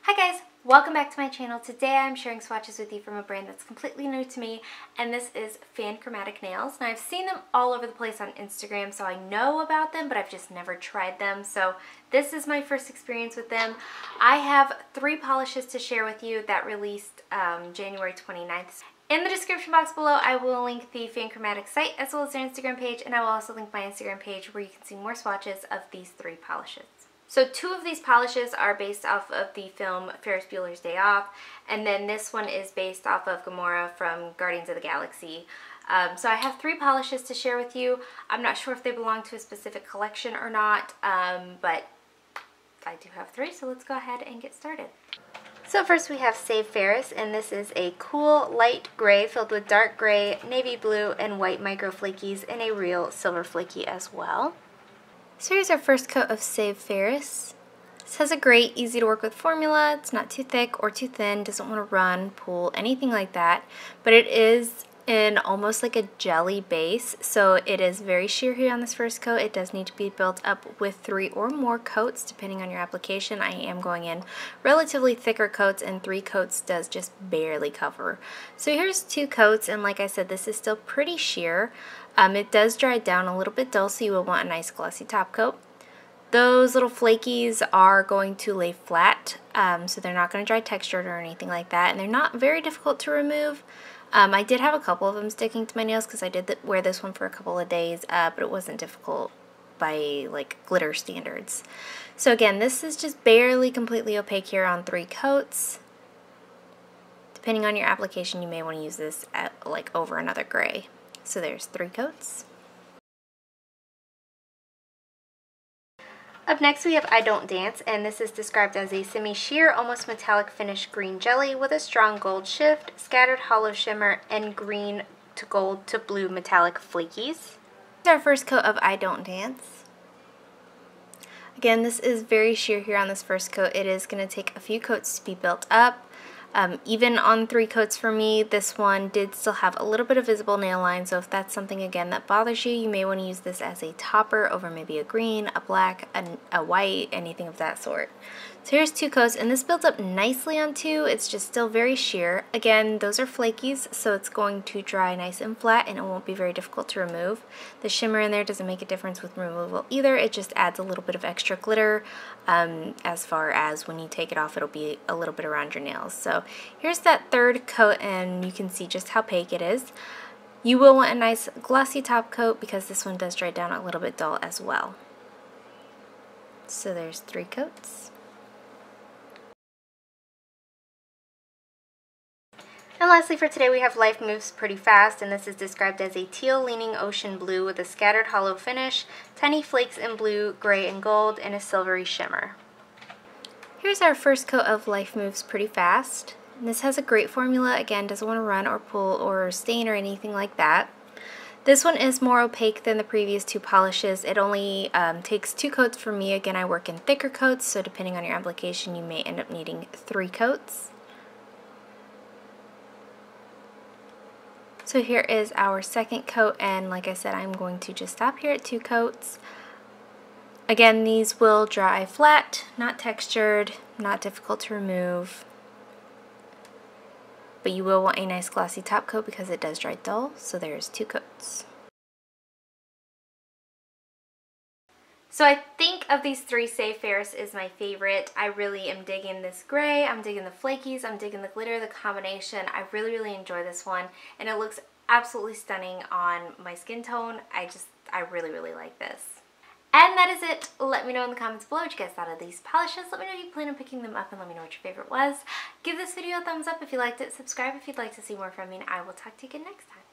Hi guys, welcome back to my channel. Today I'm sharing swatches with you from a brand that's completely new to me, and this is Fanchromatic Nails. Now I've seen them all over the place on Instagram, so I know about them, but I've just never tried them. So this is my first experience with them. I have 3 polishes to share with you that released January 29th. In the description box below, I will link the Fanchromatic site as well as their Instagram page, and I will also link my Instagram page where you can see more swatches of these 3 polishes. So 2 of these polishes are based off of the film Ferris Bueller's Day Off, and then this one is based off of Gamora from Guardians of the Galaxy. So I have 3 polishes to share with you. I'm not sure if they belong to a specific collection or not, but I do have 3, so let's go ahead and get started. So first we have Save Ferris, and this is a cool light gray filled with dark gray, navy blue, and white micro flakies, and a real silver flaky as well. So here's our first coat of Save Ferris. This has a great, easy to work with formula. It's not too thick or too thin, doesn't want to run, pull, anything like that. But it is in almost like a jelly base, so it is very sheer here on this first coat. It does need to be built up with 3 or more coats depending on your application. I am going in relatively thicker coats, and 3 coats does just barely cover. So here's 2 coats, and like I said, this is still pretty sheer. It does dry down a little bit dull, so you will want a nice glossy top coat. Those little flakies are going to lay flat, so they're not going to dry textured or anything like that, and they're not very difficult to remove. I did have a couple of them sticking to my nails because I did wear this one for a couple of days, but it wasn't difficult by like glitter standards. So again, this is just barely completely opaque here on 3 coats. Depending on your application, you may want to use this like over another gray. So there's 3 coats. Up next we have I Don't Dance, and this is described as a semi-sheer, almost metallic finish green jelly with a strong gold shift, scattered hollow shimmer, and green to gold to blue metallic flakies. Here's our first coat of I Don't Dance. Again, this is very sheer here on this first coat. It is going to take a few coats to be built up. Even on 3 coats for me, this one did still have a little bit of visible nail line, so if that's something again that bothers you, you may want to use this as a topper over maybe a green, a black, a white, anything of that sort. So here's 2 coats, and this builds up nicely on 2. It's just still very sheer. Again, those are flakies, so it's going to dry nice and flat, and it won't be very difficult to remove. The shimmer in there doesn't make a difference with removal either. It just adds a little bit of extra glitter. As far as when you take it off, it'll be a little bit around your nails. So here's that 3rd coat, and you can see just how opaque it is. You will want a nice glossy top coat because this one does dry down a little bit dull as well. So there's 3 coats. And lastly for today we have Life Moves Pretty Fast, and this is described as a teal leaning ocean blue with a scattered hollow finish, tiny flakes in blue, gray, and gold, and a silvery shimmer. Here's our first coat of Life Moves Pretty Fast. And this has a great formula, again, doesn't want to run or pull or stain or anything like that. This one is more opaque than the previous 2 polishes. It only takes 2 coats for me. Again, I work in thicker coats, so depending on your application you may end up needing 3 coats. So here is our 2nd coat, and like I said, I'm going to just stop here at 2 coats. Again, these will dry flat, not textured, not difficult to remove. But you will want a nice glossy top coat because it does dry dull, so there's 2 coats. So I think of these 3, Save Ferris is my favorite. I really am digging this gray, I'm digging the flakies, I'm digging the glitter, the combination. I really enjoy this one, and it looks absolutely stunning on my skin tone. I really like this. And that is it. Let me know in the comments below what you guys thought of these polishes. Let me know if you plan on picking them up, and let me know what your favorite was. Give this video a thumbs up if you liked it, subscribe if you'd like to see more from me, and I will talk to you again next time.